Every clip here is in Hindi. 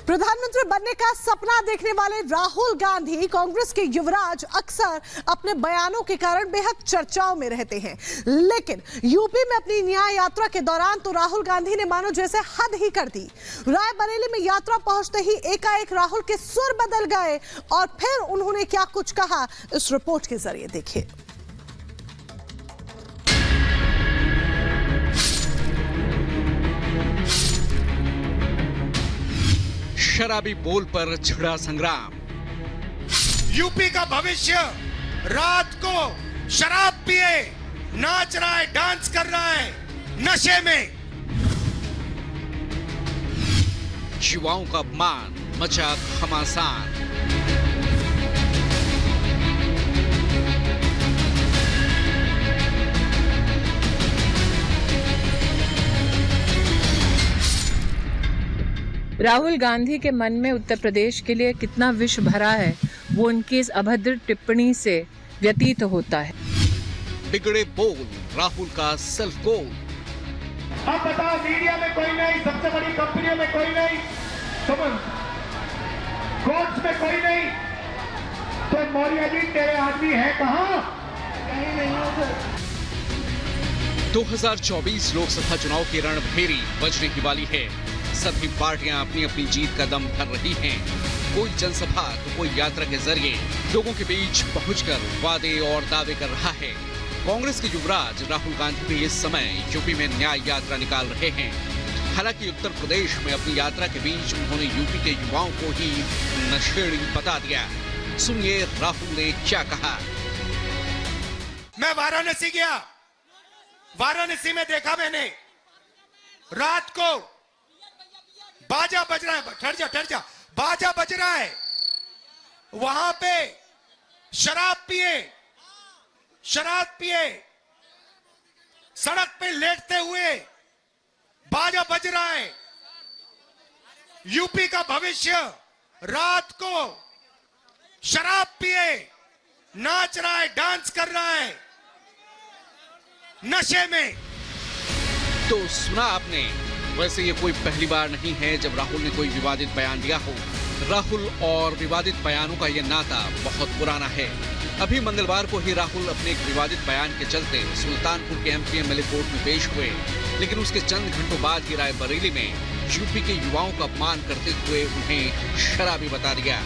प्रधानमंत्री बनने का सपना देखने वाले राहुल गांधी, कांग्रेस के युवराज, अक्सर अपने बयानों के कारण बेहद चर्चाओं में रहते हैं। लेकिन यूपी में अपनी न्याय यात्रा के दौरान तो राहुल गांधी ने मानो जैसे हद ही कर दी। रायबरेली में यात्रा पहुंचते ही एकाएक राहुल के सुर बदल गए और फिर उन्होंने क्या कुछ कहा, इस रिपोर्ट के जरिए देखिए। शराबी बोल पर छिड़ा संग्राम। यूपी का भविष्य रात को शराब पिए नाच रहा है, डांस कर रहा है नशे में। युवाओं का अपमान, मचा घमासान। राहुल गांधी के मन में उत्तर प्रदेश के लिए कितना विष भरा है, वो उनकी इस अभद्र टिप्पणी से व्यतीत होता है। बिगड़े बोल, राहुल का सेल्फ गोल। अब बताओ, मीडिया में कोई नहीं, सबसे बड़ी कंपनियों में कोई नहीं, कोर्ट्स में कोई नहीं, तो मौर्य जी तेरे आदमी है कहां? कहीं नहीं हो। 2024 लोकसभा चुनाव की रणभेरी बजने की वाली है। सभी पार्टियां अपनी अपनी जीत का दम भर रही हैं। कोई जनसभा तो कोई यात्रा के जरिए लोगों के बीच पहुंचकर वादे और दावे कर रहा है। कांग्रेस के युवराज राहुल गांधी भी इस समय यूपी में न्याय यात्रा निकाल रहे हैं। हालांकि उत्तर प्रदेश में अपनी यात्रा के बीच उन्होंने यूपी के युवाओं को ही नशेड़ी बता दिया। सुनिए राहुल ने क्या कहा। मैं वाराणसी गया, वाराणसी में देखा मैंने रात को बाजा बज रहा है, ठहर जा, बाजा बज रहा है, वहां पे शराब पिए सड़क पे लेटते हुए बाजा बज रहा है। यूपी का भविष्य रात को शराब पिए नाच रहा है, डांस कर रहा है नशे में। तो सुना आपने। वैसे ये कोई पहली बार नहीं है जब राहुल ने कोई विवादित बयान दिया हो। राहुल और विवादित बयानों का ये नाता बहुत पुराना है। अभी मंगलवार को ही राहुल अपने एक विवादित बयान के चलते सुल्तानपुर के एमपीएमएलए कोर्ट में पेश हुए, लेकिन उसके चंद घंटों बाद ही रायबरेली में यूपी के युवाओं का अपमान करते हुए उन्हें शराबी बता दिया।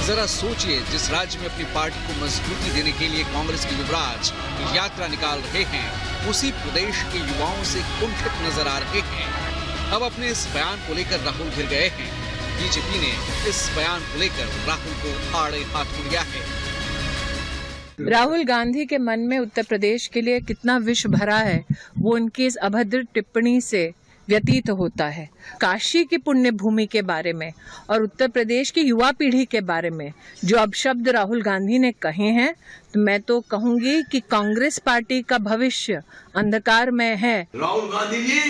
जरा सोचिए, जिस राज्य में अपनी पार्टी को मजबूती देने के लिए कांग्रेस के युवराज यात्रा निकाल रहे हैं, उसी प्रदेश के युवाओं से कुंठित नजर आ रहे हैं। अब अपने इस बयान को लेकर राहुल घिर गए हैं। बीजेपी ने इस बयान को लेकर राहुल को आड़े हाथ लिया है। राहुल गांधी के मन में उत्तर प्रदेश के लिए कितना विष भरा है, वो उनकी इस अभद्र टिप्पणी से व्यतीत होता है। काशी की पुण्य भूमि के बारे में और उत्तर प्रदेश की युवा पीढ़ी के बारे में जो अपशब्द राहुल गांधी ने कहे हैं, तो मैं तो कहूंगी कि कांग्रेस पार्टी का भविष्य अंधकार में है। राहुल गांधी जी,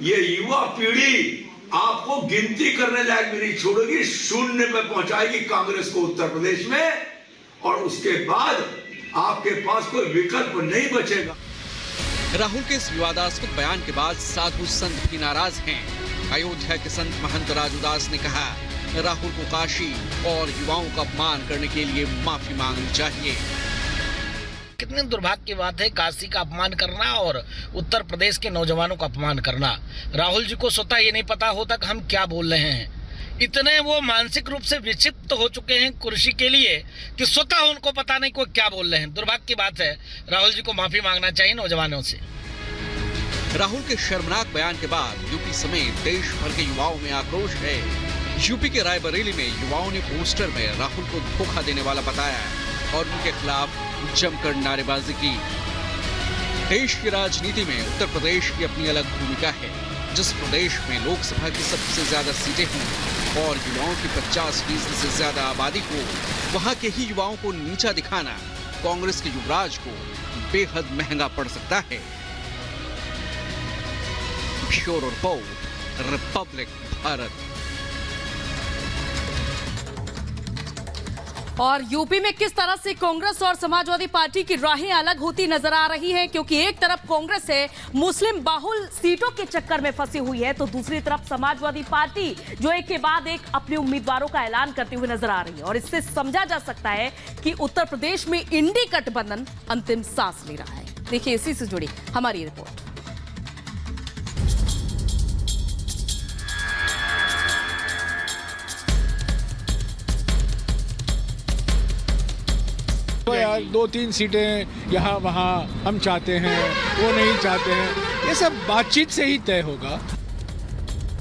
ये युवा पीढ़ी आपको गिनती करने लायक भी नहीं छोड़ेगी, शून्य पे पहुंचाएगी कांग्रेस को उत्तर प्रदेश में, और उसके बाद आपके पास कोई विकल्प नहीं बचेगा। राहुल के इस विवादास्पद बयान के बाद साधु संत भी नाराज हैं। अयोध्या के संत महंत राजूदास ने कहा, राहुल को काशी और युवाओं का अपमान करने के लिए माफी मांगनी चाहिए। कितनी दुर्भाग्य की बात है काशी का अपमान करना और उत्तर प्रदेश के नौजवानों का अपमान करना। राहुल जी को स्वतः ये नहीं पता होता कि हम क्या बोल रहे हैं। इतने वो मानसिक रूप से विक्षिप्त हो चुके हैं कुर्सी के लिए कि स्वतः उनको पता नहीं कोई क्या बोल रहे हैं। दुर्भाग्य की बात है। राहुल जी को माफी मांगना चाहिए नौजवानों से। राहुल के शर्मनाक बयान के बाद यूपी समेत देश भर के युवाओं में आक्रोश है। यूपी के रायबरेली में युवाओं ने पोस्टर में राहुल को धोखा देने वाला बताया और उनके खिलाफ जमकर नारेबाजी की। देश की राजनीति में उत्तर प्रदेश की अपनी अलग भूमिका है। जिस प्रदेश में लोकसभा की सबसे ज्यादा सीटें हों और युवाओं की 50% से ज्यादा आबादी हो, वहां के ही युवाओं को नीचा दिखाना कांग्रेस के युवराज को बेहद महंगा पड़ सकता है। Bureau report, Republic Bharat. और यूपी में किस तरह से कांग्रेस और समाजवादी पार्टी की राहें अलग होती नजर आ रही हैं, क्योंकि एक तरफ कांग्रेस है मुस्लिम बाहुल सीटों के चक्कर में फंसी हुई है, तो दूसरी तरफ समाजवादी पार्टी जो एक के बाद एक अपने उम्मीदवारों का ऐलान करते हुए नजर आ रही है। और इससे समझा जा सकता है कि उत्तर प्रदेश में इंडी गठबंधन अंतिम सांस ले रहा है। देखिए इसी से जुड़ी हमारी रिपोर्ट। तो यार 2-3 सीटें यहाँ वहाँ हम चाहते हैं, वो नहीं चाहते हैं, ये सब बातचीत से ही तय होगा।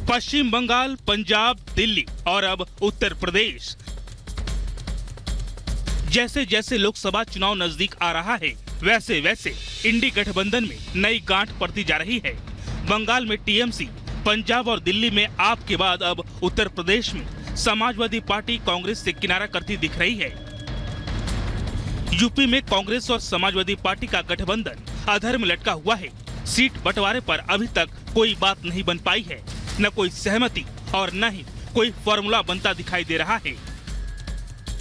पश्चिम बंगाल, पंजाब, दिल्ली और अब उत्तर प्रदेश, जैसे जैसे लोकसभा चुनाव नजदीक आ रहा है वैसे वैसे इंडी गठबंधन में नई गांठ पड़ती जा रही है। बंगाल में टीएमसी, पंजाब और दिल्ली में आप के बाद अब उत्तर प्रदेश में समाजवादी पार्टी कांग्रेस से किनारा करती दिख रही है। यूपी में कांग्रेस और समाजवादी पार्टी का गठबंधन अधर में लटका हुआ है। सीट बंटवारे पर अभी तक कोई बात नहीं बन पाई है, न कोई सहमति और न ही कोई फॉर्मूला बनता दिखाई दे रहा है।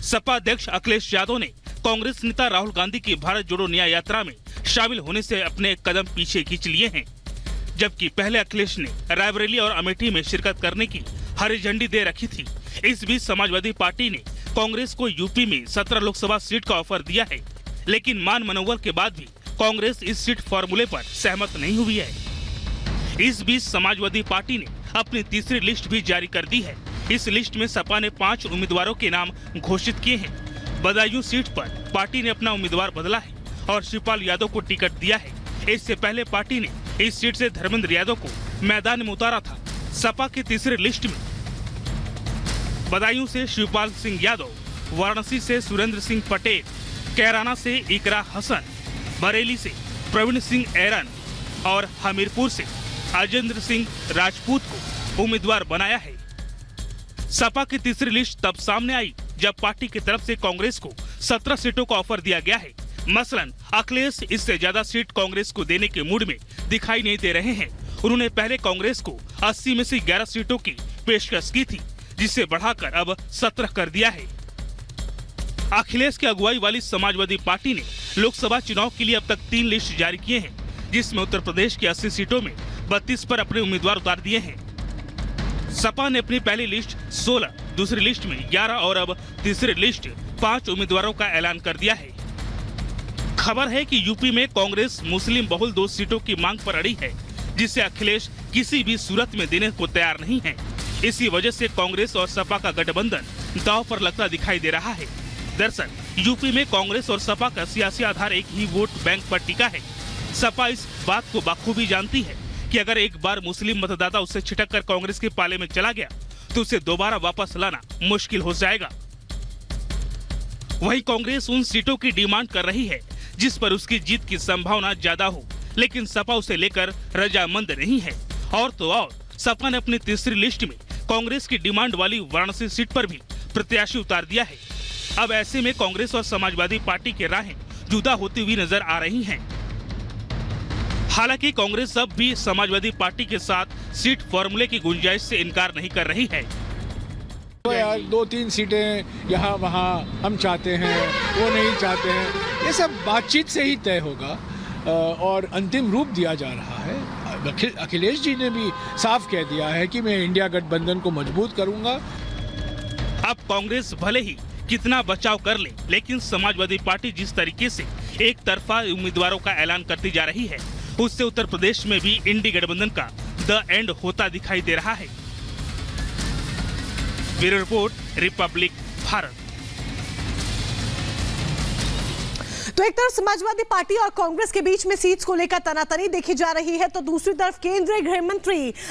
सपा अध्यक्ष अखिलेश यादव ने कांग्रेस नेता राहुल गांधी की भारत जोड़ो न्याय यात्रा में शामिल होने से अपने कदम पीछे खींच लिए हैं, जबकि पहले अखिलेश ने रायबरेली और अमेठी में शिरकत करने की हरी झंडी दे रखी थी। इस बीच समाजवादी पार्टी ने कांग्रेस को यूपी में 17 लोकसभा सीट का ऑफर दिया है, लेकिन मान मनोवर के बाद भी कांग्रेस इस सीट फॉर्मूले पर सहमत नहीं हुई है। इस बीच समाजवादी पार्टी ने अपनी तीसरी लिस्ट भी जारी कर दी है। इस लिस्ट में सपा ने 5 उम्मीदवारों के नाम घोषित किए हैं। बदायूं सीट पर पार्टी ने अपना उम्मीदवार बदला है और शिवपाल यादव को टिकट दिया है। इससे पहले पार्टी ने इस सीट से धर्मेंद्र यादव को मैदान में उतारा था। सपा की तीसरी लिस्ट में बदायूं से शिवपाल सिंह यादव, वाराणसी से सुरेंद्र सिंह पटेल, कैराना से इकरा हसन, बरेली से प्रवीण सिंह ऐरन और हमीरपुर से अजेंद्र सिंह राजपूत को उम्मीदवार बनाया है। सपा की तीसरी लिस्ट तब सामने आई जब पार्टी की तरफ से कांग्रेस को 17 सीटों का ऑफर दिया गया है। मसलन अखिलेश इससे ज्यादा सीट कांग्रेस को देने के मूड में दिखाई नहीं दे रहे हैं। उन्होंने पहले कांग्रेस को 80 में से 11 सीटों की पेशकश की थी, जिसे बढ़ाकर अब 17 कर दिया है। अखिलेश की अगुवाई वाली समाजवादी पार्टी ने लोकसभा चुनाव के लिए अब तक 3 लिस्ट जारी किए हैं, जिसमें उत्तर प्रदेश की 80 सीटों में 32 पर अपने उम्मीदवार उतार दिए हैं। सपा ने अपनी पहली लिस्ट 16, दूसरी लिस्ट में 11 और अब तीसरी लिस्ट 5 उम्मीदवारों का ऐलान कर दिया है। खबर है कि यूपी में कांग्रेस मुस्लिम बहुल 2 सीटों की मांग पर अड़ी है, जिसे अखिलेश किसी भी सूरत में देने को तैयार नहीं है। इसी वजह से कांग्रेस और सपा का गठबंधन दांव पर लगता दिखाई दे रहा है। दरअसल यूपी में कांग्रेस और सपा का सियासी आधार एक ही वोट बैंक पर टिका है। सपा इस बात को बखूबी जानती है कि अगर एक बार मुस्लिम मतदाता उससे छिटक कर कांग्रेस के पाले में चला गया तो उसे दोबारा वापस लाना मुश्किल हो जाएगा। वहीं कांग्रेस उन सीटों की डिमांड कर रही है जिस पर उसकी जीत की संभावना ज्यादा हो, लेकिन सपा उसे लेकर रजामंद नहीं है। और तो और सपा ने अपनी तीसरी लिस्ट में कांग्रेस की डिमांड वाली वाराणसी सीट पर भी प्रत्याशी उतार दिया है। अब ऐसे में कांग्रेस और समाजवादी पार्टी की राहें जुदा होती हुई नजर आ रही हैं। हालांकि कांग्रेस अब भी समाजवादी पार्टी के साथ सीट फॉर्मूले की गुंजाइश से इनकार नहीं कर रही है। तो यार 2-3 सीटें यहाँ वहाँ हम चाहते हैं, वो नहीं चाहते हैं, ये सब बातचीत से ही तय होगा और अंतिम रूप दिया जा रहा है। अखिलेश जी ने भी साफ कह दिया है कि मैं इंडिया गठबंधन को मजबूत करूंगा। अब कांग्रेस भले ही कितना बचाव कर ले, लेकिन समाजवादी पार्टी जिस तरीके से एक तरफा उम्मीदवारों का ऐलान करती जा रही है, उससे उत्तर प्रदेश में भी इंडी गठबंधन का द एंड होता दिखाई दे रहा है। Bureau report, Republic Bharat. तो एक तरफ समाजवादी पार्टी और कांग्रेस के बीच में सीट्स को लेकर तनातनी देखी जा रही है, तो दूसरी तरफ केंद्रीय गृह मंत्री